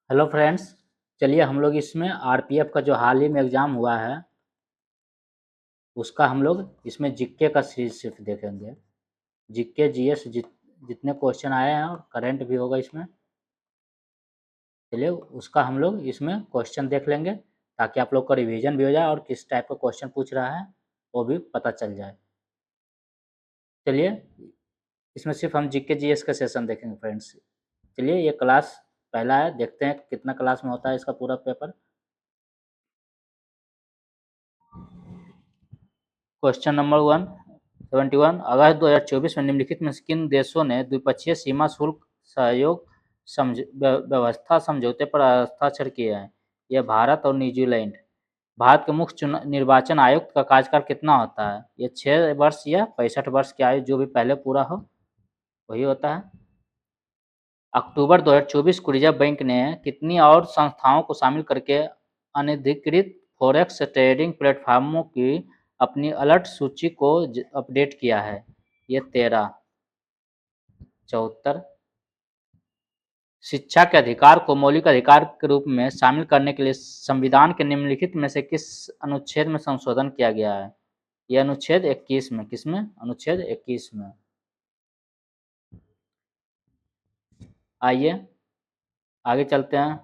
Hello friends. चलिए हम लोग इसमें आरपीएफ का जो हाल ही में एग्ज़ाम हुआ है उसका हम लोग इसमें जीके का सीरीज सिर्फ देखेंगे। जीके जीएस जितने क्वेश्चन आए हैं और करंट भी होगा इसमें। चलिए उसका हम लोग इसमें क्वेश्चन देख लेंगे ताकि आप लोग का रिवीजन भी हो जाए और किस टाइप का क्वेश्चन पूछ रहा है वो भी पता चल जाए। चलिए इसमें सिर्फ हम जीके जीएस का सेशन देखेंगे फ्रेंड्स। चलिए ये क्लास पहला है, देखते हैं कितना क्लास में होता है इसका पूरा पेपर। क्वेश्चन नंबर 171, अगस्त 2024 में निम्नलिखित में से किन देशों ने द्विपक्षीय सीमा शुल्क सहयोग व्यवस्था समझौते पर हस्ताक्षर किए हैं? यह भारत और न्यूजीलैंड। भारत के मुख्य निर्वाचन आयुक्त का कार्यकाल कितना होता है? ये 6 वर्ष या 65 वर्ष की आयु जो भी पहले पूरा हो वही होता है। अक्टूबर 2024 को रिजर्व बैंक ने कितनी और संस्थाओं को शामिल करके अनधिकृत फॉरेक्स ट्रेडिंग प्लेटफॉर्मों की अपनी अलर्ट सूची को अपडेट किया है? ये 13। 74। शिक्षा के अधिकार को मौलिक अधिकार के रूप में शामिल करने के लिए संविधान के निम्नलिखित में से किस अनुच्छेद में संशोधन किया गया है? यह अनुच्छेद 21 में। किसमें? अनुच्छेद 21 में। आइए आगे चलते हैं।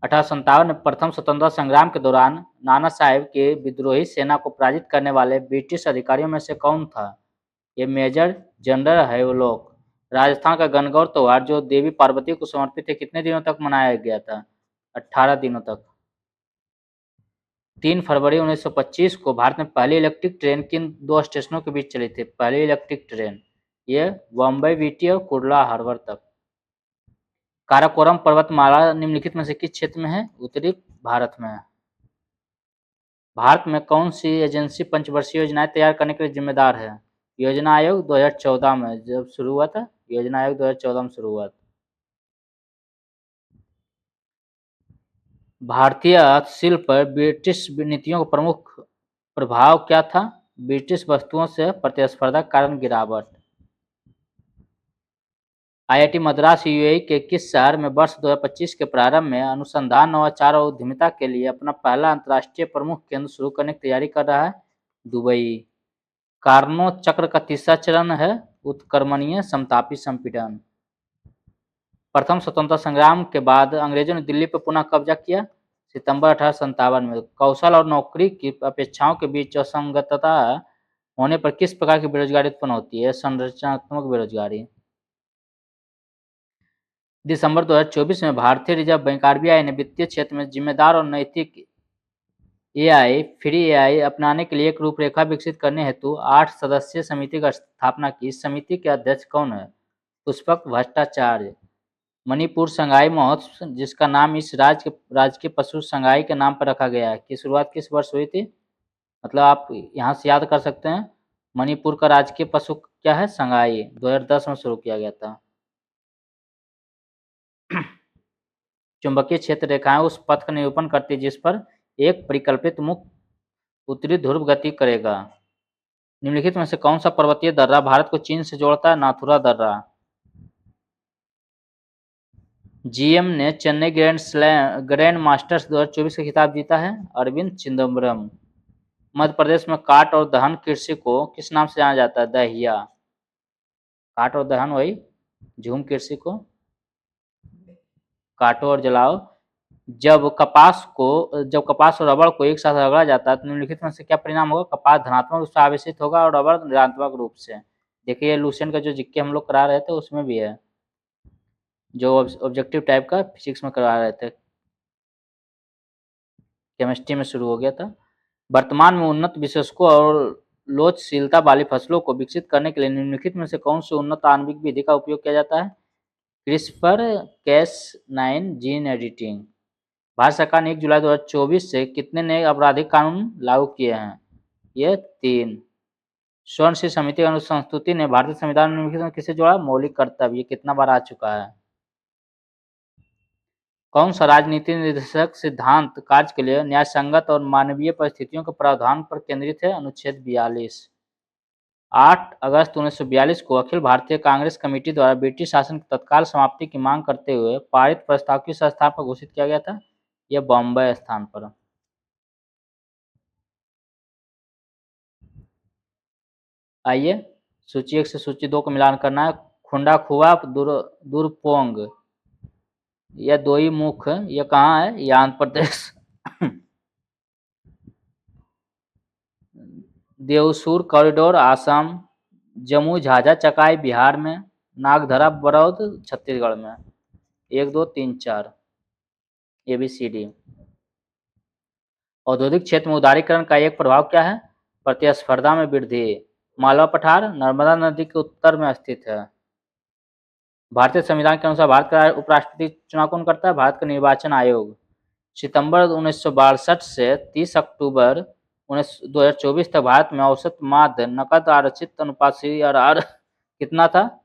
1857 में प्रथम स्वतंत्रता संग्राम के दौरान नाना साहेब के विद्रोही सेना को पराजित करने वाले ब्रिटिश अधिकारियों में से कौन था? ये मेजर जनरल हैवलॉक। राजस्थान का गणगौर त्योहार जो देवी पार्वती को समर्पित है कितने दिनों तक मनाया गया था? 18 दिनों तक। 3 फरवरी 1925 को भारत में पहली इलेक्ट्रिक ट्रेन किन दो स्टेशनों के बीच चली थी? पहली इलेक्ट्रिक ट्रेन ये बॉम्बे वीटी और कुर्ला हार्बर तक। काराकोरम पर्वतमाला निम्नलिखित में से किस क्षेत्र में है? उत्तरी भारत में है। भारत में कौन सी एजेंसी पंचवर्षीय योजनाएं तैयार करने के लिए जिम्मेदार है? योजना आयोग 2014 में जब शुरू हुआ था। योजना आयोग 2014 में शुरू हुआ था। भारतीय हस्तशिल्प पर ब्रिटिश नीतियों का प्रमुख प्रभाव क्या था? ब्रिटिश वस्तुओं से प्रतिस्पर्धा के कारण गिरावट। आईआईटी मद्रास यूएई के किस शहर में वर्ष 2025 के प्रारंभ में अनुसंधान, नवाचार और उद्यमिता के लिए अपना पहला अंतर्राष्ट्रीय प्रमुख केंद्र शुरू करने की तैयारी कर रहा है? दुबई। कार्नो चक्र का तीसरा चरण है उत्क्रमणीय समतापी संपीड़न। प्रथम स्वतंत्रता संग्राम के बाद अंग्रेजों ने दिल्ली पर पुनः कब्जा किया सितंबर 1857 में। कौशल और नौकरी की अपेक्षाओं के बीच असंगतता होने पर किस प्रकार की बेरोजगारी उत्पन्न होती है? संरचनात्मक बेरोजगारी। दिसंबर 2024 में भारतीय रिजर्व बैंक आरबीआई ने वित्तीय क्षेत्र में जिम्मेदार और नैतिक एआई फ्री एआई अपनाने के लिए एक रूपरेखा विकसित करने हेतु 8 सदस्यीय समिति की स्थापना की। इस समिति के अध्यक्ष कौन है? पुष्पक भट्टाचार्य। मणिपुर संगाई महोत्सव जिसका नाम इस राज्य के पशु संगाई के नाम पर रखा गया है की शुरुआत किस वर्ष हुई थी? मतलब आप यहाँ से याद कर सकते हैं। मणिपुर का राजकीय पशु क्या है? संगाई। 2010 में शुरू किया गया था। चुंबकीय क्षेत्र रेखाएं उस पथ का निरूपण करती है जिस पर एक परिकल्पित मुक्त उत्तरी ध्रुव गति करेगा। निम्नलिखित में से कौन सा पर्वतीय दर्रा भारत को चीन से जोड़ता है? नाथुरा दर्रा। जीएम ने चेन्नई ग्रैंड मास्टर्स 2024 का खिताब जीता है? अरविंद चिदम्बरम। मध्य प्रदेश में काट और दहन कृषि को किस नाम से जाना जाता है? दहिया। काट और दहन वही झूम कृषि को काटो और जलाओ। जब कपास और रबड़ को एक साथ रगड़ा जाता है तो निम्नलिखित में से क्या परिणाम होगा? कपास धनात्मक रूप से आवेशित होगा और रबड़ ऋणात्मक रूप से। देखिए लूसेंट का जो जीके हम लोग करा रहे थे उसमें भी है, जो ऑब्जेक्टिव टाइप का फिजिक्स में करा रहे थे, केमिस्ट्री में शुरू हो गया था। वर्तमान में उन्नत विशेषकों और लोचशीलता वाली फसलों को विकसित करने के लिए निम्नलिखित में से कौन सी उन्नत आणविक विधि का उपयोग किया जाता है? CRISPR Cas nine gene editing. Bharat सरकार ने 1 जुलाई 2024 से कितने नए आपराधिक कानून लागू किए हैं? ये 3। स्वर्ण सिंह समिति अनुसंस्तुति ने भारतीय संविधान में निम्नलिखित में किसे जोड़ा? मौलिक कर्तव्य। ये कितना बार आ चुका है? कौन सा राजनीति निर्देशक सिद्धांत कार्य के लिए न्यायसंगत और मानवीय परिस्थितियों के प्रावधान पर केंद्रित है? अनुच्छेद 42। 8 अगस्त 1942 को अखिल भारतीय कांग्रेस कमेटी द्वारा ब्रिटिश शासन की तत्काल समाप्ति की मांग करते हुए पारित प्रस्ताव किस स्थान पर घोषित किया गया था? यह बॉम्बे स्थान पर। आइए सूची 1 से सूची 2 को मिलान करना है। खुंडा खुआ दुरपोंग, यह दोई मुख, यह कहाँ है? यह आंध्र प्रदेश। देवसुर कॉरिडोर आसाम, जम्मू झाझा चकाई बिहार में, नागधरा बरौद छत्तीसगढ़ में। 1 2 3 4 ABCD। औद्योगिक क्षेत्र में उदारीकरण का एक प्रभाव क्या है? प्रतिस्पर्धा में वृद्धि। मालवा पठार नर्मदा नदी के उत्तर में स्थित है। भारतीय संविधान के अनुसार भारत का उपराष्ट्रपति चुनाव कौन करता है? भारत का निर्वाचन आयोग। सितंबर 1962 से 30 अक्टूबर 2024 तक भारत में औसत माध्य नकद आरक्षित अनुपात CRR कितना था?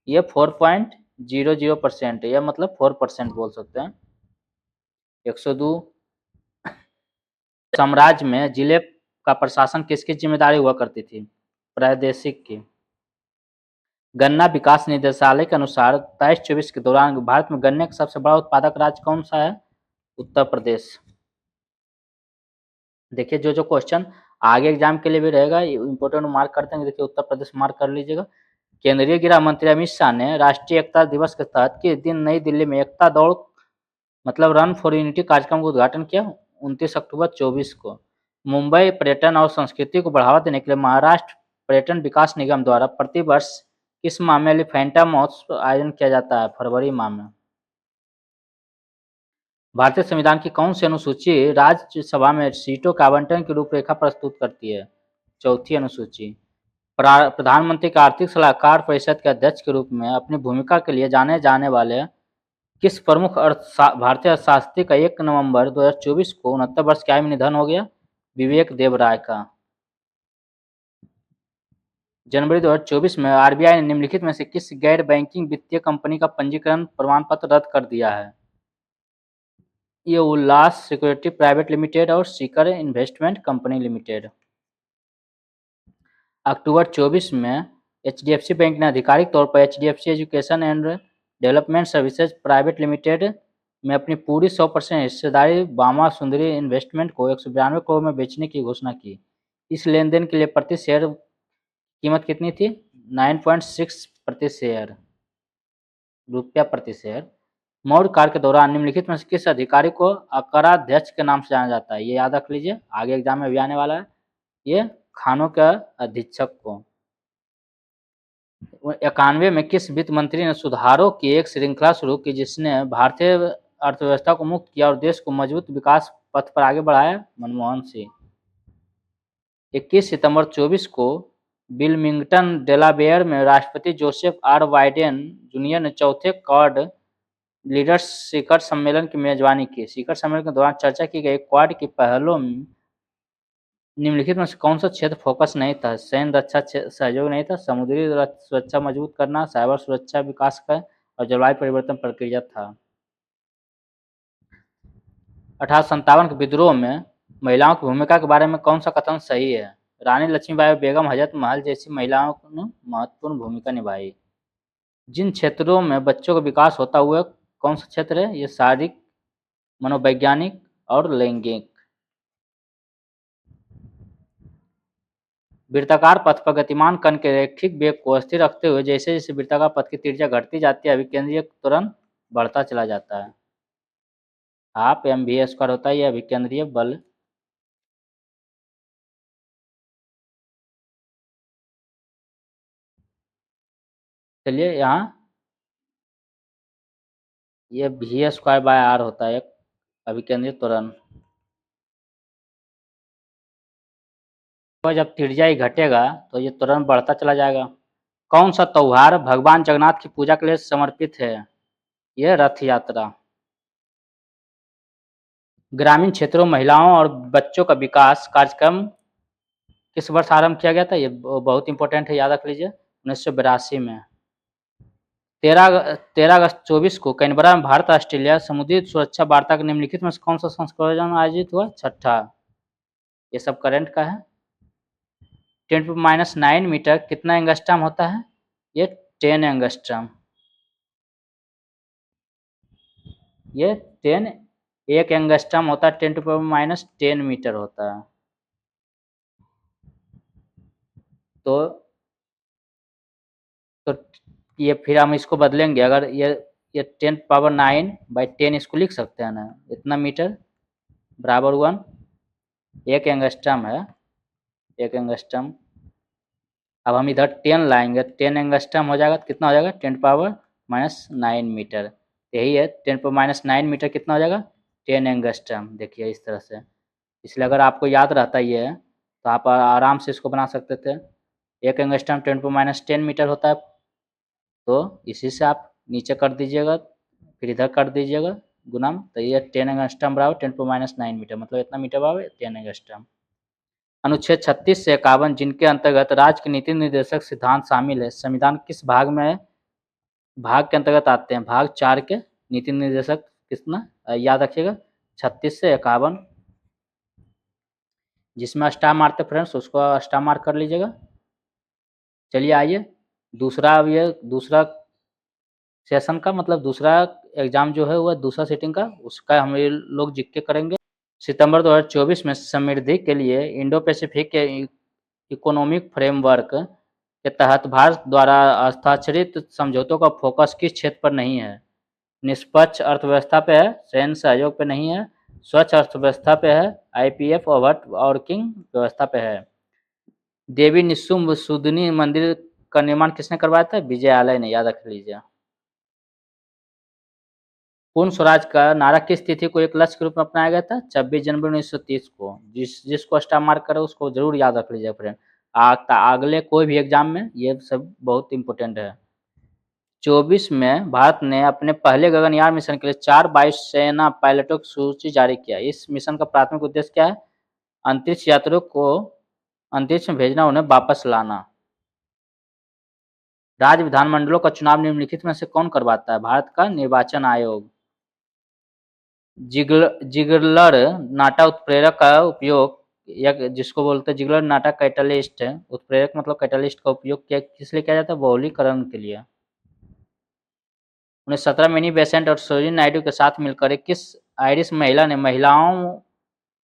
ये 4.00% है, यह मतलब 4% बोल सकते हैं। 102। साम्राज्य में जिले का प्रशासन किसकी जिम्मेदारी हुआ करती थी? प्रादेशिक की। गन्ना विकास निदेशालय के अनुसार 23-24 के दौरान भारत में गन्ने का सबसे बड़ा उत्पादक राज्य कौन सा है? उत्तर प्रदेश। देखिए जो क्वेश्चन आगे एग्जाम के लिए भी रहेगा इंपोर्टेंट मार्क करते हैं। देखिए उत्तर प्रदेश मार्क कर लीजिएगा। केंद्रीय गृह मंत्री अमित शाह ने राष्ट्रीय एकता दिवस के तहत किस दिन नई दिल्ली में एकता दौड़ मतलब रन फॉर यूनिटी कार्यक्रम का उद्घाटन किया? 29 अक्टूबर 24 को। मुंबई पर्यटन और संस्कृति को बढ़ावा देने के लिए महाराष्ट्र पर्यटन विकास निगम द्वारा प्रतिवर्ष किस माह में एलिफेंटा महोत्सव आयोजन किया जाता है? फरवरी माह में। भारतीय संविधान की कौन सी अनुसूची राज्यसभा में सीटों के आवंटन की रूपरेखा प्रस्तुत करती है? चौथी अनुसूची। प्रधानमंत्री का आर्थिक सलाहकार परिषद के अध्यक्ष के रूप में अपनी भूमिका के लिए जाने जाने वाले किस प्रमुख भारतीय अर्थशास्त्री का 1 नवंबर 2024 को 69 वर्ष की आयु में निधन हो गया? विवेक देव राय का। जनवरी 2024 में RBI ने निम्नलिखित में से किस गैर बैंकिंग वित्तीय कंपनी का पंजीकरण प्रमाण पत्र रद्द कर दिया है? ये उल्लास सिक्योरिटी प्राइवेट लिमिटेड और सीकर इन्वेस्टमेंट कंपनी लिमिटेड। अक्टूबर 24 में HDFC बैंक ने आधिकारिक तौर पर HDFC education and development services private limited में अपनी पूरी 100% हिस्सेदारी बामा सुंदरी इन्वेस्टमेंट को 192 करोड़ में बेचने की घोषणा की। इस लेन देन के लिए प्रति शेयर कीमत कितनी थी? 9.6 प्रति शेयर, रुपया प्रति शेयर। मौर्य काल के दौरान निम्नलिखित में से किस अधिकारी को अकराध्यक्ष के नाम से जाना जाता है? ये याद रख लीजिए, आगे एग्जाम में भी आने वाला है। ये खानों के अधीक्षक को। 91 में किस वित्त मंत्री ने सुधारों की एक श्रृंखला शुरू की जिसने भारतीय अर्थव्यवस्था को मुक्त किया और देश को मजबूत विकास पथ पर आगे बढ़ाया? मनमोहन सिंह। 21 सितंबर 24 को विल्मिंगटन डेलावेयर में राष्ट्रपति जोसेफ R. बाइडेन जूनियर ने चौथे क्वाड लीडर्स शिखर सम्मेलन की मेजबानी की। शिखर सम्मेलन के दौरान चर्चा की गई क्वाड की पहलों में निम्नलिखित में से कौन सा क्षेत्र फोकस नहीं था? सैन्य रक्षा सहयोग नहीं था, समुद्री सुरक्षा मजबूत करना, साइबर सुरक्षा विकास का और जलवायु परिवर्तन प्रक्रिया था। 1857 के विद्रोह में महिलाओं की भूमिका के बारे में कौन सा कथन सही है? रानी लक्ष्मीबाई और बेगम हजरत महल जैसी महिलाओं ने महत्वपूर्ण भूमिका निभाई। जिन क्षेत्रों में बच्चों का विकास होता हुआ कौन सा क्षेत्र है? ये शारीरिक, मनोवैज्ञानिक और लैंगिक। वृत्ताकार पथ पर गतिमान कण के रैखिक वेग को स्थिर रखते हुए जैसे जैसे वृत्ताकार पथ की त्रिज्या घटती जाती है अभिकेंद्रीय त्वरण बढ़ता चला जाता है। हाफ mv² होता है यह अभिकेंद्रीय बल। चलिए यहाँ ये v²/r होता है अभिकेंद्रीय त्वरण। जब त्रिज्या ही घटेगा तो ये त्वरण बढ़ता चला जाएगा। कौन सा त्योहार भगवान जगन्नाथ की पूजा के लिए समर्पित है? यह रथ यात्रा। ग्रामीण क्षेत्रों में महिलाओं और बच्चों का विकास कार्यक्रम किस वर्ष आरंभ किया गया था? ये बहुत इंपॉर्टेंट है, याद रख लीजिए, 1982 में। 13 अगस्त 24 को कैनबरा में भारत ऑस्ट्रेलिया समुद्री सुरक्षा वार्ता के निम्नलिखित में कौन सा संस्करण आयोजित हुआ? 6ठा। ये सब करंट का है। 10⁻⁹ मीटर कितना एंगस्ट्रॉम होता है? ये 10 एंगस्ट्रॉम। ये 10 एक एंगस्ट्रॉम होता है 10⁻⁻10 मीटर होता है। तो ये फिर हम इसको बदलेंगे, अगर ये 10⁻⁹/10 इसको लिख सकते हैं ना, इतना मीटर बराबर 1, एक एंगस्ट्रॉम है, एक एंगस्ट्रॉम। अब हम इधर 10 लाएंगे, 10 एंगस्ट्रॉम हो जाएगा तो कितना हो जाएगा? 10⁻⁹ मीटर। यही है 10⁻⁹ मीटर कितना हो जाएगा? 10 एंगस्ट्रॉम। देखिए इस तरह से, इसलिए अगर आपको याद रहता ये तो आप आराम से इसको बना सकते थे। एक एंगस्ट्रॉम 10⁻⁹ मीटर होता है, तो इसी से आप नीचे कर दीजिएगा, फिर इधर कर दीजिएगा गुना, तो ये 10 एंगस्ट्रॉम बराबर 10⁻⁹ मीटर, मतलब इतना मीटर बराबर 10 एंगस्ट्रॉम। अनुच्छेद 36 से 51 जिनके अंतर्गत राज्य के नीति निर्देशक सिद्धांत शामिल है, संविधान किस भाग के अंतर्गत आते हैं? भाग 4 के नीति निर्देशक कितना याद रखिएगा, 36 से 51। जिसमें स्टार मारते फ्रेंड्स उसको स्टार मार्क कर लीजिएगा। चलिए आइए दूसरा सेशन का, मतलब दूसरा एग्जाम जो है वह दूसरा सीटिंग का, उसका हम लोग जीके करेंगे। सितंबर 2024 में समृद्धि के लिए इंडो पैसिफिक के इकोनॉमिक फ्रेमवर्क के तहत भारत द्वारा हस्ताक्षरित समझौतों का फोकस किस क्षेत्र पर नहीं है? निष्पक्ष अर्थव्यवस्था पे है, सैन्य सहयोग पे नहीं है, स्वच्छ अर्थव्यवस्था पे है, IPF और वर्किंग व्यवस्था पे है। देवी निशुंभ सुदनी मंदिर का निर्माण किसने करवाया था? विजयालय ने, याद रख लीजिए। पूर्ण स्वराज का नारा किस तिथि को एक लक्ष्य के रूप में अपनाया गया था? 26 जनवरी 1930 को। जिसको स्टार मार्क करे उसको जरूर याद रख लीजिए फ्रेंड, अगले कोई भी एग्जाम में ये सब बहुत इंपॉर्टेंट है। 24 में भारत ने अपने पहले गगनयान मिशन के लिए 4 वायुसेना पायलटों की सूची जारी किया। इस मिशन का प्राथमिक उद्देश्य क्या है? अंतरिक्ष यात्रियों को अंतरिक्ष में भेजना, उन्हें वापस लाना। राज्य विधानमंडलों का चुनाव निम्नलिखित में से कौन करवाता है? भारत का निर्वाचन आयोग। जिगलर नाटा उत्प्रेरक का उपयोग, या जिसको बोलते हैं जिगलर नाटा कैटलिस्ट, उत्प्रेरक मतलब कैटलिस्ट का उपयोग किस लिए किया जाता है? बहुलीकरण के लिए। 1917 मिनी बेसेंट और सरोजिनी नायडू के साथ मिलकर किस आयरिश महिला ने महिलाओं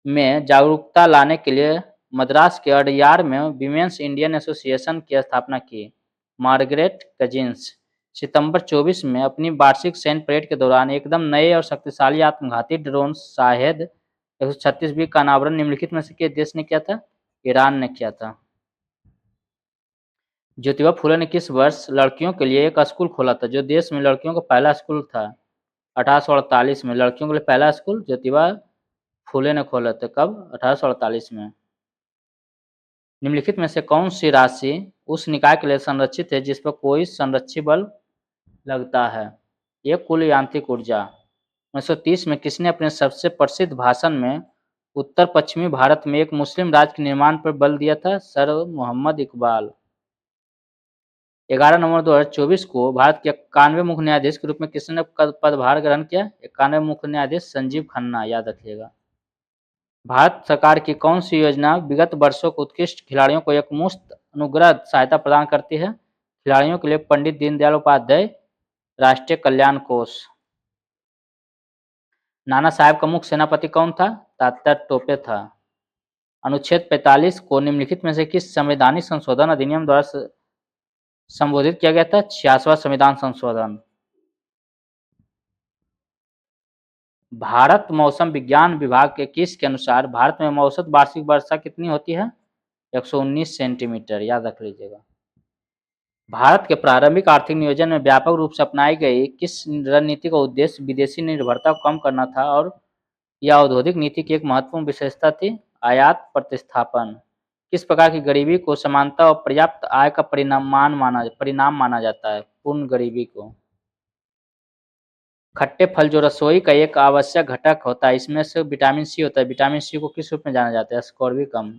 में जागरूकता लाने के लिए मद्रास के अडयार में विमेंस इंडियन एसोसिएशन की स्थापना की? Margaret cousins. सितंबर 24 में अपनी वार्षिक सैन्य परेड के दौरान एकदम नए और शक्तिशाली आत्मघाती ड्रोन शाहेद 136B का अनावरण निम्नलिखित में से किस देश ने किया था? ईरान ने किया था। ज्योतिबा फुले ने किस वर्ष लड़कियों के लिए एक स्कूल खोला था? जो देश में लड़कियों का पहला स्कूल था 1848 में, लड़कियों के लिए पहला स्कूल ज्योतिबा फुले ने खोला था। कब? 1848 में। निम्नलिखित में से कौन सी राशि उस निकाय के लिए संरक्षित है जिस पर कोई संरक्षी बल लगता है? ये कुल यांत्रिक ऊर्जा। 1930 में किसने अपने सबसे प्रसिद्ध भाषण में उत्तर पश्चिमी भारत में एक मुस्लिम राज्य के निर्माण पर बल दिया था? सर मोहम्मद इकबाल। 11 नवंबर 2024 को भारत के 91वें मुख्य न्यायाधीश के रूप में किसने पदभार ग्रहण किया? 91वें मुख्य न्यायाधीश संजीव खन्ना, याद रखिएगा। भारत सरकार की कौन सी योजना विगत वर्षों को उत्कृष्ट खिलाड़ियों को एक मुफ्त अनुग्रह सहायता प्रदान करती है? खिलाड़ियों के लिए पंडित दीनदयाल उपाध्याय राष्ट्रीय कल्याण कोष। नाना साहेब का मुख्य सेनापति कौन था? तात्या टोपे था। अनुच्छेद 45 को निम्नलिखित में से किस संवैधानिक संशोधन अधिनियम द्वारा संबोधित किया गया था? 66वां संविधान संशोधन। भारत मौसम विज्ञान विभाग के किस के अनुसार भारत में औसत वार्षिक वर्षा कितनी होती है? 119 सेंटीमीटर, याद रख लीजिएगा। भारत के प्रारंभिक आर्थिक नियोजन में व्यापक रूप से अपनाई गई किस रणनीति का उद्देश्य विदेशी निर्भरता को कम करना था और यह औद्योगिक नीति की एक महत्वपूर्ण विशेषता थी? आयात प्रतिस्थापन। किस प्रकार की गरीबी को समानता और पर्याप्त आय का परिणाम माना जाता है? पूर्ण गरीबी को। खट्टे फल जो रसोई का एक आवश्यक घटक होता है, इसमें से विटामिन सी होता है। विटामिन सी को किस रूप में जाना जाता है? स्कोर्बिकम।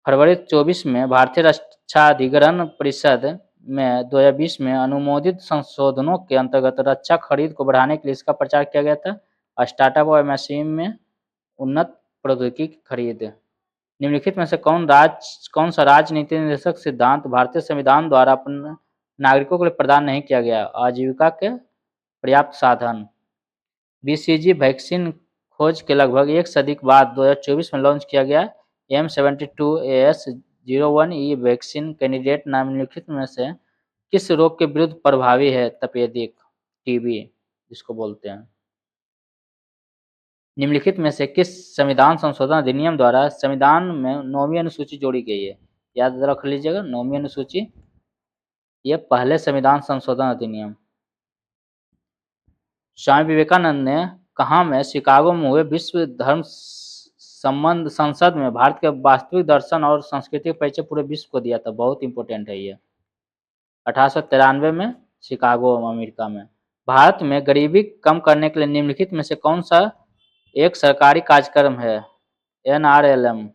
फरवरी 24 में भारतीय रक्षा अधिग्रहण परिषद में 2020 में अनुमोदित संशोधनों के अंतर्गत रक्षा खरीद को बढ़ाने के लिए इसका प्रचार किया गया था। स्टार्टअप और एमएसएमई में उन्नत प्रौद्योगिकी खरीद। निम्नलिखित में से कौन सा राजनीति निर्देशक सिद्धांत भारतीय संविधान द्वारा अपने नागरिकों के लिए प्रदान नहीं किया गया? आजीविका के पर्याप्त साधन। बीसीजी वैक्सीन खोज के लगभग एक सदी के बाद 2024 में लॉन्च किया गया M72AS01E वैक्सीन कैंडिडेट निम्नलिखित में से किस रोग के विरुद्ध प्रभावी है? तपेदिक, टीबी जिसको बोलते हैं। निम्नलिखित में से किस संविधान संशोधन अधिनियम द्वारा संविधान में 9वीं अनुसूची जोड़ी गई है? याद रख लीजिएगा, 9वीं अनुसूची, ये पहले संविधान संशोधन अधिनियम। स्वामी विवेकानंद ने कहाँ में शिकागो में हुए विश्व धर्म संबंध संसद में भारत के वास्तविक दर्शन और संस्कृति का परिचय पूरे विश्व को दिया था? बहुत इंपॉर्टेंट है ये। 1893 में शिकागो अमेरिका में। भारत में गरीबी कम करने के लिए निम्नलिखित में से कौन सा एक सरकारी कार्यक्रम है? NRLM।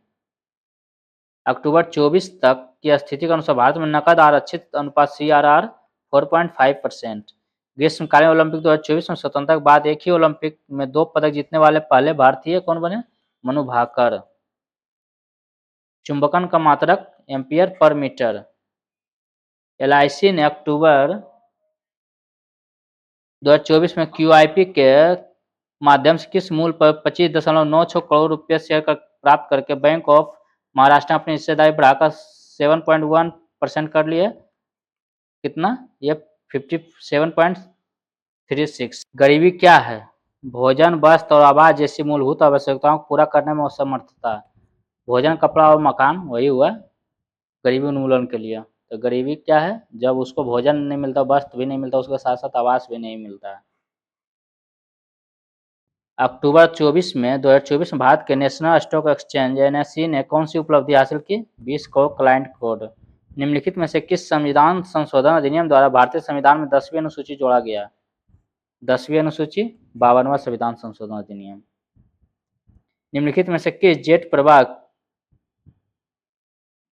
अक्टूबर 24 तक की स्थिति के अनुसार भारत में नकद आरक्षित अनुपात CRR 4.5%। ग्रीष्मकालीन ओलंपिक 2024 में स्वतंत्रता के बाद एक ही ओलंपिक में 2 पदक जीतने वाले पहले भारतीय कौन बने? मनु भाकर। चुंबकन का मात्रक एम्पियर पर मीटर। LIC ने अक्टूबर 2024 में QIP के माध्यम से किस मूल्य पर 25.96 करोड़ रुपये शेयर प्राप्त करके बैंक ऑफ महाराष्ट्र ने अपनी हिस्सेदारी बढ़ाकर 7.1% कर लिए? कितना? ये 57.36। गरीबी क्या है? भोजन, वस्त्र और आवास जैसी मूलभूत आवश्यकताओं को पूरा करने में असमर्थता। भोजन, कपड़ा और मकान, वही हुआ गरीबी उन्मूलन के लिए। तो गरीबी क्या है? जब उसको भोजन नहीं मिलता, वस्त्र भी नहीं मिलता, उसके साथ साथ आवास भी नहीं मिलता है। अक्टूबर 2024 में भारत के नेशनल स्टॉक एक्सचेंज NSE ने कौन सी उपलब्धि हासिल की? 20 करोड़ क्लाइंट कोड। निम्नलिखित में से किस संविधान संशोधन अधिनियम द्वारा भारतीय संविधान में 10वीं अनुसूची जोड़ा गया? 10वीं अनुसूची, 52वां संविधान संशोधन अधिनियम। निम्नलिखित में से किस जेट प्रवाह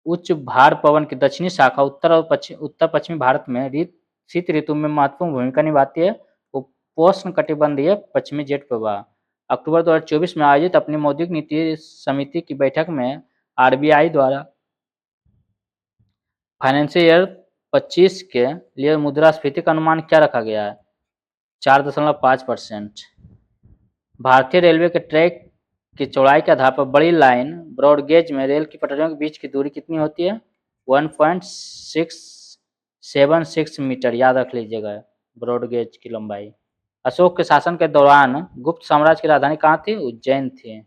उच्च भार पवन की दक्षिणी शाखा उत्तर पश्चिमी भारत में शीत ऋतु में महत्वपूर्ण भूमिका निभाती है? उपोष्ण कटिबंधीय पश्चिमी जेट प्रवाह। अक्टूबर 2024 में आयोजित अपनी मौद्रिक नीति समिति की बैठक में RBI द्वारा फाइनेंशियल ईयर 25 के लिए मुद्रास्फीति का अनुमान क्या रखा गया है? 4.5%। भारतीय रेलवे के ट्रैक की चौड़ाई के आधार पर बड़ी लाइन ब्रॉडगेज में रेल की पटरियों के बीच की दूरी कितनी होती है? 1.676 मीटर। याद रख लीजिएगा ब्रॉडगेज की लंबाई। अशोक के शासन के दौरान गुप्त साम्राज्य की राजधानी कहाँ थी? उज्जैन थी।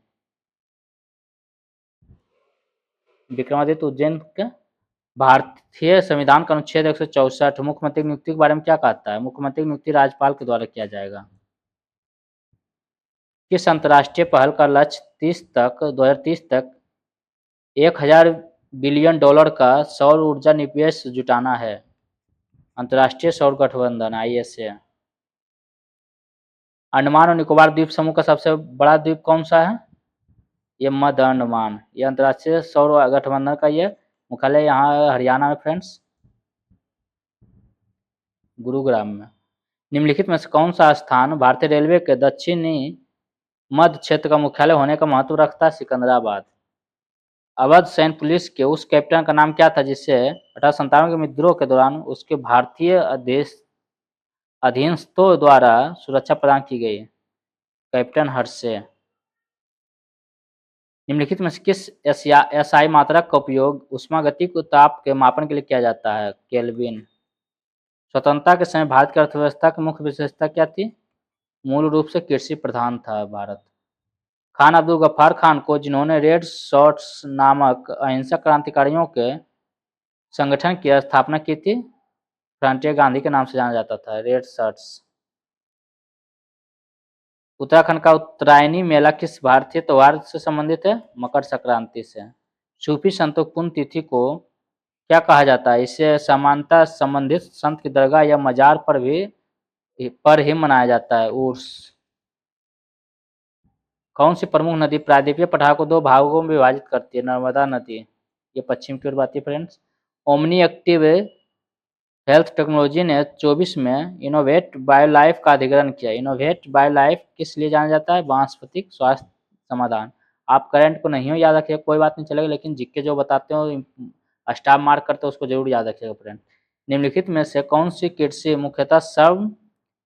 विक्रमादित्य उज्जैन के। भारतीय संविधान का अनुच्छेद 164 मुख्यमंत्री की नियुक्ति के बारे में क्या कहता है? मुख्यमंत्री की नियुक्ति राज्यपाल के द्वारा किया जाएगा। किस अंतर्राष्ट्रीय पहल का लक्ष्य 2030 तक 1000 बिलियन डॉलर का सौर ऊर्जा निवेश जुटाना है? अंतर्राष्ट्रीय सौर गठबंधन ISA। अंडमान और निकोबार द्वीप समूह का सबसे बड़ा द्वीप कौन सा है? ये मध्य अंडमान। ये अंतर्राष्ट्रीय सौर गठबंधन का ये मुख्यालय यहाँ हरियाणा में फ्रेंड्स, गुरुग्राम में। निम्नलिखित में से कौन सा स्थान भारतीय रेलवे के दक्षिणी मध्य क्षेत्र का मुख्यालय होने का महत्व रखता है? सिकंदराबाद। अवध सैन्य पुलिस के उस कैप्टन का नाम क्या था जिससे 1897 के विद्रोह के दौरान उसके भारतीय अधीनस्थों द्वारा सुरक्षा प्रदान की गई? कैप्टन हर्षे। निम्नलिखित में से किस SI मात्रक का उपयोग ऊष्मागतिक ताप के मापन के लिए किया जाता है? केल्विन। स्वतंत्रता के समय भारत की अर्थव्यवस्था की मुख्य विशेषता क्या थी? मूल रूप से कृषि प्रधान था भारत। खान अब्दुल गफ्फार खान को, जिन्होंने रेड शॉर्ट्स नामक अहिंसक क्रांतिकारियों के संगठन की स्थापना की थी, फ्रंटियर गांधी के नाम से जाना जाता था, रेड शॉर्ट्स। उत्तराखंड का उत्तरायणी मेला किस भारतीय त्योहार से संबंधित है? मकर संक्रांति से। सूफी संतों की पुण्य तिथि को क्या कहा जाता है? इसे समानता संबंधित संत की दरगाह या मजार पर ही मनाया जाता है, उर्स। कौन सी प्रमुख नदी प्रायद्वीपीय पठार को 2 भागों में विभाजित करती है? नर्मदा नदी। ये पश्चिम की ओर बहती है friends. Omni active health technology ने 24 में इनोवेट बायोलाइफ का अधिग्रहण किया। इनोवेट बायोलाइफ किस लिए जाना जाता है? वानस्पतिक स्वास्थ्य समाधान। आप करंट को नहीं हो याद रखिएगा कोई बात नहीं चलेगा, लेकिन जीके जो बताते हो स्टार मार्क करते हो उसको जरूर याद रखिएगा फ्रेंड। निम्नलिखित में से कौन सी कृषि मुख्यतः सर्व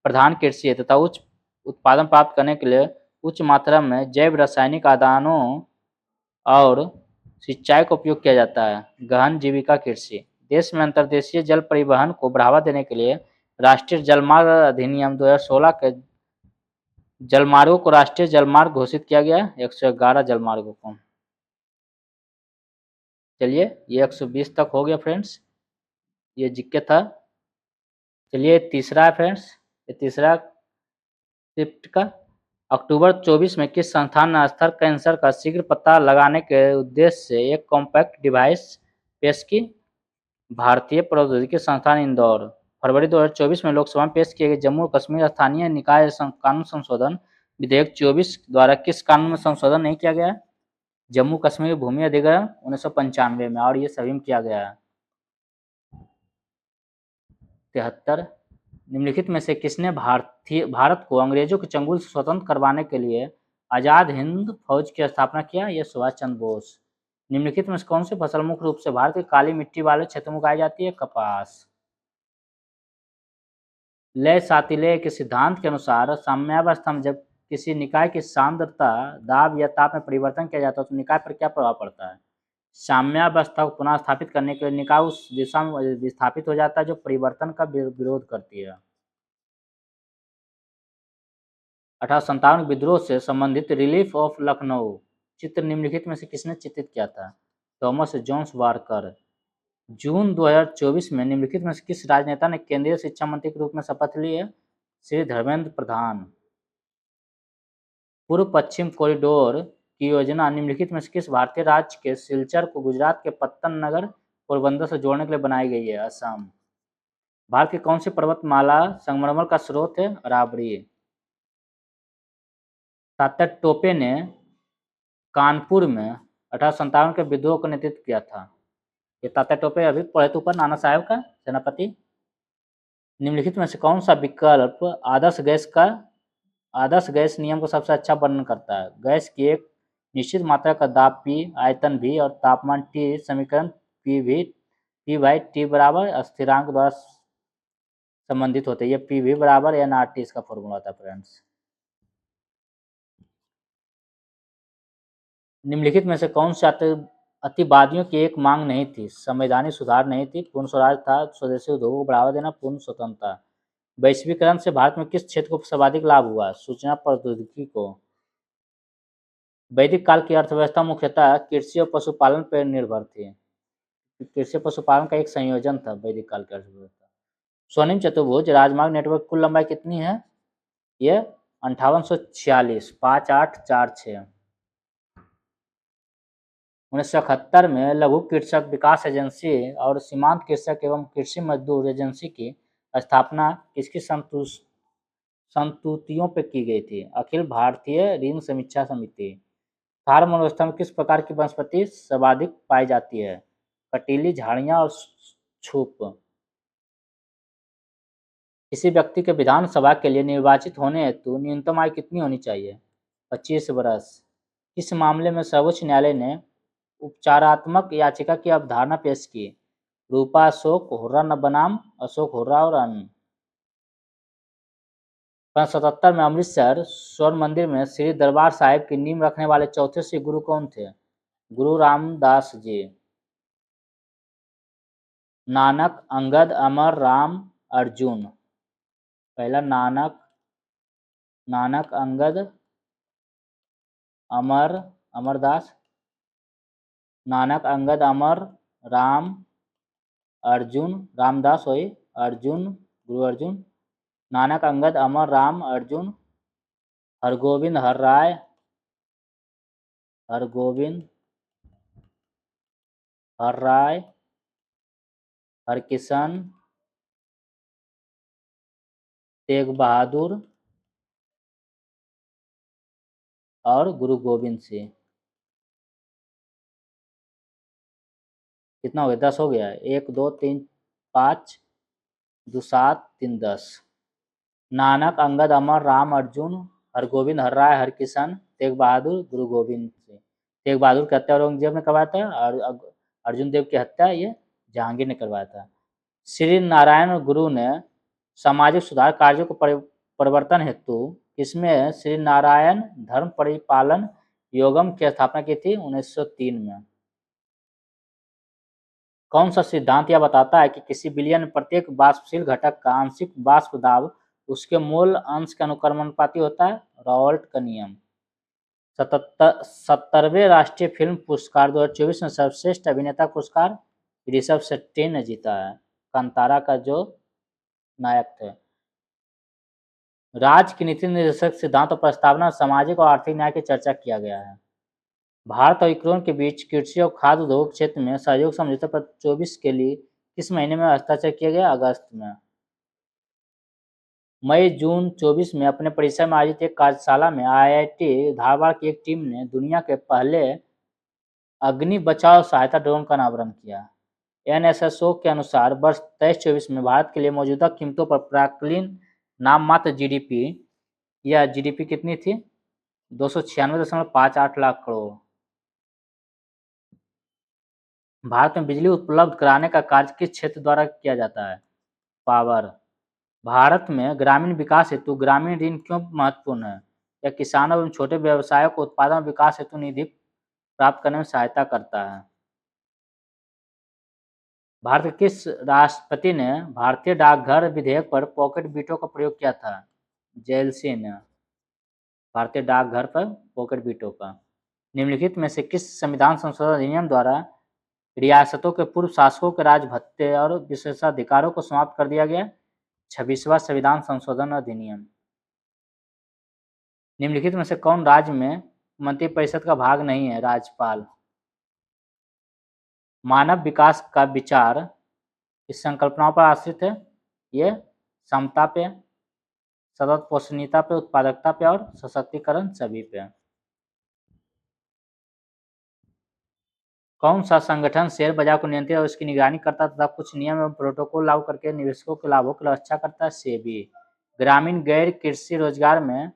प्रधान कृषि है तथा उच्च उत्पादन प्राप्त करने के लिए उच्च मात्रा में जैव रासायनिक आदानों और सिंचाई का उपयोग किया जाता है? गहन जीविका कृषि। देश में अंतर्देशीय जल परिवहन को बढ़ावा देने के लिए राष्ट्रीय जलमार्ग अधिनियम 2016 के जलमार्गों को राष्ट्रीय जलमार्ग घोषित किया गया, 111 जलमार्गों को। चलिए ये 120 तक हो गया फ्रेंड्स, ये जीके था। चलिए तीसरा है फ्रेंड्स, ये तीसरा शिफ्ट का। अक्टूबर 24 में किस संस्थान ने स्तन कैंसर का शीघ्र पता लगाने के उद्देश्य से एक कॉम्पैक्ट डिवाइस पेश की? भारतीय प्रौद्योगिकी संस्थान इंदौर। फरवरी 2024 में लोकसभा में पेश किए गए जम्मू और कश्मीर स्थानीय निकाय कानून संशोधन विधेयक 24 द्वारा किस कानून में संशोधन नहीं किया गया? जम्मू कश्मीर भूमि अधिग्रहण 1995 में, और ये सभी में किया गया है। 73 निम्नलिखित में से किसने भारत को अंग्रेजों के चंगुल से स्वतंत्र करवाने के लिए आजाद हिंद फौज की स्थापना किया? यह सुभाष चंद्र बोस। निम्नलिखित में से कौन सी फसल मुख्य रूप से भारत के काली मिट्टी वाले क्षेत्र में उगाई जाती है? कपास। लय सातिलय के सिद्धांत के अनुसार साम्यावस्था में जब किसी निकाय की सांद्रता दाब या ताप में परिवर्तन किया जाता है तो निकाय पर क्या प्रभाव पड़ता है? साम्यावस्था को पुनः स्थापित करने के लिए निकाय उस दिशा में विस्थापित हो जाता है जो परिवर्तन का विरोध करती है। 1857 विद्रोह से संबंधित रिलीफ ऑफ लखनऊ चित्र निम्नलिखित में से किसने चित्रित किया था? Thomas Jones Warkar. जून 2024 में निम्नलिखित में से किस राजनेता ने केंद्रीय शिक्षा मंत्री के रूप में शपथ ली है? श्री धर्मेंद्र प्रधान। पूर्व पश्चिम कॉरिडोर की योजना निम्नलिखित में से किस भारतीय राज्य के सिलचर को गुजरात के पत्तन नगर पोरबंदर से जोड़ने के लिए बनाई गई है? असम। भारत की कौन सी पर्वतमाला संगमरमर का स्रोत है? अरावली। तात्या टोपे ने कानपुर में 1857 के विद्रोह का नेतृत्व किया था। ये तात्या टोपे अभी पढ़े तो ऊपर नाना साहब का सेनापति। निम्नलिखित में से कौन सा विकल्प आदर्श गैस नियम को सबसे अच्छा वर्णन करता है? गैस की एक निश्चित मात्रा का दाब P, आयतन V और तापमान T समीकरण P/T बराबर स्थिरांक द्वारा संबंधित होते हैं। ये PV बराबर nRT इसका फॉर्मूला होता है फ्रेंड्स। निम्नलिखित में से कौन से अतिवादियों की एक मांग नहीं थी? संवैधानिक सुधार नहीं थी, पूर्ण स्वराज था, स्वदेशी उद्योगों को बढ़ावा देना, पूर्ण स्वतंत्रता। वैश्वीकरण से भारत में किस क्षेत्र को सर्वाधिक लाभ हुआ? सूचना प्रौद्योगिकी को। वैदिक काल की अर्थव्यवस्था मुख्यतः कृषि और पशुपालन पर निर्भर थी। कृषि और पशुपालन का एक संयोजन था वैदिक काल की अर्थव्यवस्था। स्वर्णिम चतुर्भुज राजमार्ग नेटवर्क कुल लंबाई कितनी है? ये 5846, 5846। 1971 में लघु कृषक विकास एजेंसी और सीमांत कृषक एवं कृषि मजदूर एजेंसी की स्थापना किसकी संस्तुतियों पर की गई थी? अखिल भारतीय ऋण समीक्षा समिति। थार मनोवस्था में किस प्रकार की वनस्पति सर्वाधिक पाई जाती है? कटीली, झाड़ियां और छुप। किसी व्यक्ति के विधानसभा के लिए निर्वाचित होने हेतु न्यूनतम आयु कितनी होनी चाहिए? 25 वर्ष। इस मामले में सर्वोच्च न्यायालय ने उपचारात्मक याचिका की अवधारणा पेश की? रूपा अशोक, हुर्रा बनाम अशोक हुर्रा और अन्य। 1977 में अमृतसर स्वर्ण मंदिर में श्री दरबार साहिब की नींव रखने वाले चौथे सिख गुरु कौन थे? गुरु रामदास जी। नानक, अंगद, अमर, राम, अर्जुन। पहला नानक, अंगद, अमरदास। नानक, अंगद, अमर, राम, अर्जुन, रामदास होई, अर्जुन, गुरु अर्जुन। नानक, अंगद, अमर, राम, अर्जुन, हरगोविंद, हरराय, हरगोविंद, हरराय, हरकिशन, तेग बहादुर और गुरु गोविंद सिंह। कितना हो गया? 10 हो गया। 1 2 3 5 2 7 3 10। नानक, अंगद, अमर, राम, अर्जुन, हरगोविंद, हरराय, हरकिशन, तेग बहादुर, गुरु गोविंद सिंह। तेग बहादुर की हत्या औरंगजेब ने करवाया था और अर्जुन देव की हत्या ये जहांगीर ने करवाया था। श्री नारायण गुरु ने सामाजिक सुधार कार्यों को परिवर्तन हेतु इसमें श्री नारायण धर्म परिपालन योगम की स्थापना की थी 1903 में। कौन सा सिद्धांत यह बताता है कि किसी विलयन में प्रत्येक वाष्पशील घटक का आंशिक वाष्प दाब उसके मूल अंश के अनुक्रमानुपाती होता है? रॉल्ट का नियम। 70वें राष्ट्रीय फिल्म पुरस्कार 2024 में सर्वश्रेष्ठ अभिनेता पुरस्कार ऋषभ शेट्टी ने जीता है, कांतारा का जो नायक थे। राज्य की नीति निर्देशक सिद्धांत और प्रस्तावना सामाजिक और आर्थिक न्याय की चर्चा किया गया है। भारत और यूक्रेन के बीच कृषि और खाद्य उद्योग क्षेत्र में सहयोग समझौते पर 24 के लिए किस महीने में हस्ताक्षर किया गया? अगस्त में। मई जून 24 में अपने परिसर में आयोजित एक कार्यशाला में IIT धारवाड़ की एक टीम ने दुनिया के पहले अग्नि बचाव सहायता ड्रोन का अनावरण किया। NSSO के अनुसार वर्ष 23-24 में भारत के लिए मौजूदा कीमतों पर प्राक्कलीन नाम मात्र GDP या GDP कितनी थी? 296.58 लाख करोड़। भारत में बिजली उपलब्ध कराने का कार्य किस क्षेत्र द्वारा किया जाता है? पावर। भारत में ग्रामीण विकास हेतु ग्रामीण ऋण क्यों महत्वपूर्ण है? यह किसानों एवं छोटे व्यवसायों को उत्पादन विकास हेतु निधि प्राप्त करने में सहायता करता है। भारत के किस राष्ट्रपति ने भारतीय डाकघर विधेयक पर पॉकेट वीटो का प्रयोग किया था? जेएलसी ने भारतीय डाकघर पर पॉकेट वीटो का। निम्नलिखित में से किस संविधान संशोधन अधिनियम द्वारा रियासतों के पूर्व शासकों के राज भत्ते और विशेषाधिकारों को समाप्त कर दिया गया? 26वां संविधान संशोधन अधिनियम। निम्नलिखित में से कौन राज्य में मंत्रिपरिषद का भाग नहीं है? राज्यपाल। मानव विकास का विचार इस संकल्पनाओं पर आश्रित है? ये समता पे, सतत पोषणीयता पे, उत्पादकता पे और सशक्तिकरण सभी पे। कौन सा संगठन शेयर बाजार को नियंत्रित और उसकी निगरानी करता तथा कुछ नियम एवं प्रोटोकॉल लागू करके निवेशकों के लाभों की रक्षा करता है? सेबी। ग्रामीण गैर कृषि रोजगार में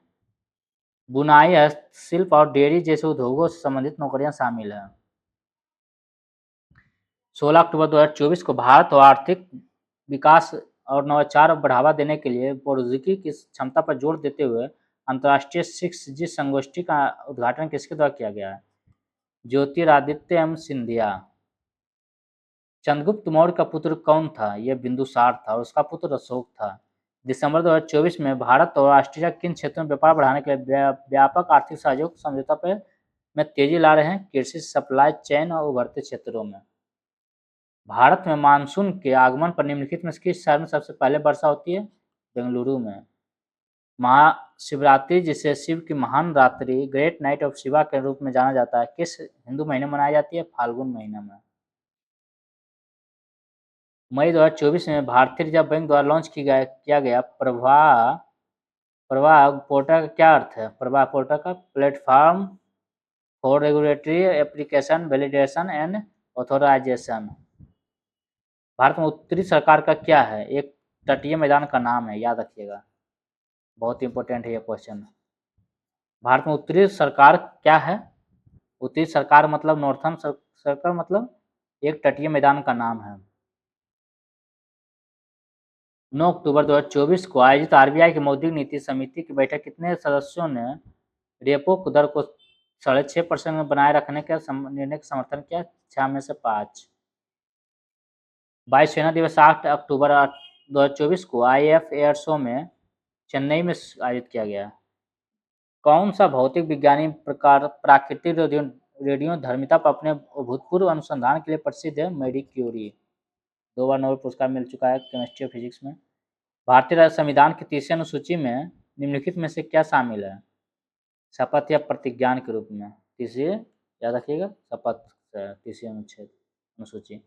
बुनाई, हस्तशिल्प और डेयरी जैसे उद्योगों से संबंधित नौकरियां शामिल हैं। 16 अक्टूबर 2024 को भारत और आर्थिक विकास और नवाचार बढ़ावा देने के लिए प्रौद्योगिकी की क्षमता पर जोर देते हुए अंतर्राष्ट्रीय 6G संगोष्ठी का उद्घाटन किसके द्वारा किया गया है? ज्योतिरादित्य एम सिंधिया। चंद्रगुप्त मौर्य का पुत्र कौन था? यह बिंदुसार था और उसका पुत्र अशोक था। दिसंबर 2024 में भारत और ऑस्ट्रेलिया किन क्षेत्रों में व्यापार बढ़ाने के लिए व्यापक आर्थिक सहयोग समझौता पर में तेजी ला रहे हैं? कृषि, सप्लाई चेन और उभरते क्षेत्रों में। भारत में मानसून के आगमन पर निम्नलिखित में किस शहर में सबसे पहले वर्षा होती है? बेंगलुरु में। महाशिवरात्रि, जिसे शिव की महान रात्रि ग्रेट नाइट ऑफ शिवा के रूप में जाना जाता है, किस हिंदू महीने में मनाई जाती है? फाल्गुन महीने में। मई 2024 में भारतीय रिजर्व बैंक द्वारा लॉन्च किया गया प्रवाह पोर्टल का क्या अर्थ है? प्रवाह पोर्टल का platform for regulatory application validation and authorisation. Bharat में उत्तरी सरकार का क्या है? एक तटीय मैदान का नाम है, याद रखिएगा, बहुत इंपॉर्टेंट है ये क्वेश्चन। भारत में उत्तरी सरकार क्या है? उत्तरी सरकार मतलब नॉर्थर्न सर्कल, मतलब एक तटीय मैदान का नाम है। 9 अक्टूबर 2024 को आयोजित RBI की मौद्रिक नीति समिति की बैठक कितने सदस्यों ने रेपो दर को 6.5% में बनाए रखने के निर्णय का समर्थन किया? 6 में से 5। वायु सेना दिवस 8 अक्टूबर 2024 को IAF एयर शो में चेन्नई में आयोजित किया गया। कौन सा भौतिक विज्ञानी प्रकार प्राकृतिक रेडियो धर्मिता पर अपने अभूतपूर्व अनुसंधान के लिए प्रसिद्ध है? Marie Curie. 2 बार नोबेल पुरस्कार मिल चुका है केमिस्ट्री और फिजिक्स में। भारतीय संविधान की तीसरी अनुसूची में निम्नलिखित में से क्या शामिल है? शपथ या प्रतिज्ञान के रूप में। तीसरी याद रखिएगा, शपथ तीसरी अनुसूची।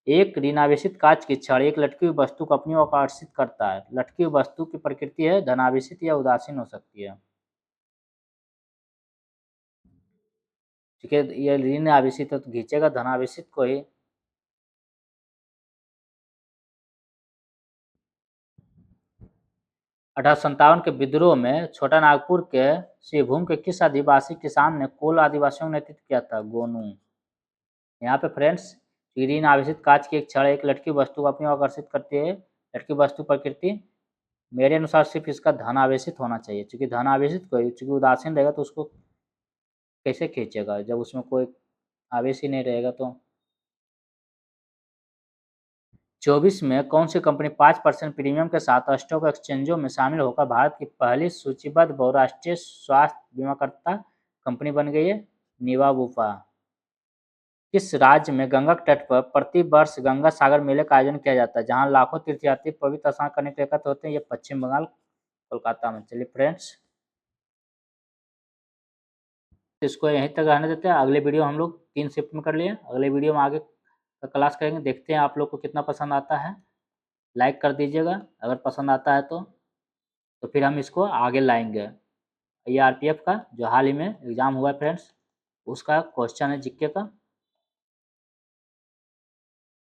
एक ऋणावेशित कांच की छड़ एक लटकी हुई वस्तु को अपनी ओर आकर्षित करता है। लटकी हुई वस्तु की प्रकृति है धनावेशित या उदासीन हो सकती है। ठीक है, ये ऋण आवेशित है तो खींचेगा धनावेशित को ही। 1857 के विद्रोह में छोटा नागपुर के सिंहभूम के किस आदिवासी किसान ने कोल आदिवासियों का नेतृत्व किया था? गोनू। यहाँ पे फ्रेंड्स, ग्रीन आवेशित कांच की एक छड़ एक लटकी वस्तु को अपनी ओर आकर्षित करती है। लटकी वस्तु प्रकृति मेरे अनुसार सिर्फ इसका धन आवेशित होना चाहिए, क्योंकि धन आवेशित कोई चूंकि उदासीन रहेगा तो उसको कैसे खींचेगा जब उसमें कोई आवेश ही नहीं रहेगा। तो 24 में कौन सी कंपनी 5% प्रीमियम के साथ स्टॉक एक्सचेंजों में शामिल होकर भारत की पहली सूचीबद्ध बहुराष्ट्रीय स्वास्थ्य बीमाकर्ता कंपनी बन गई है? नीवा बुपा। किस राज्य में गंगा के तट पर प्रति वर्ष गंगा सागर मेले का आयोजन किया जाता है, जहां लाखों तीर्थयात्री पवित्र स्नान करने के लिए एकत्र होते हैं? ये पश्चिम बंगाल, कोलकाता में। चलिए फ्रेंड्स, इसको यहीं तक रहने देते हैं। अगले वीडियो हम लोग 3 शिफ्ट में कर लिए। अगले वीडियो में आगे का क्लास करेंगे। देखते हैं आप लोग को कितना पसंद आता है। लाइक कर दीजिएगा अगर पसंद आता है तो फिर हम इसको आगे लाएंगे। ये आरपीएफ का जो हाल ही में एग्ज़ाम हुआ है फ्रेंड्स, उसका क्वेश्चन है जीके का।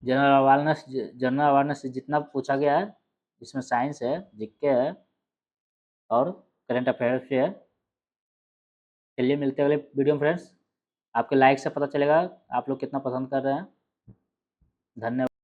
जनरल अवेयरनेस से जितना पूछा गया है, इसमें साइंस है, जीके है और करंट अफेयर्स है। चलिए मिलते हैं अगले वीडियो में फ्रेंड्स। आपके लाइक से पता चलेगा आप लोग कितना पसंद कर रहे हैं। धन्यवाद।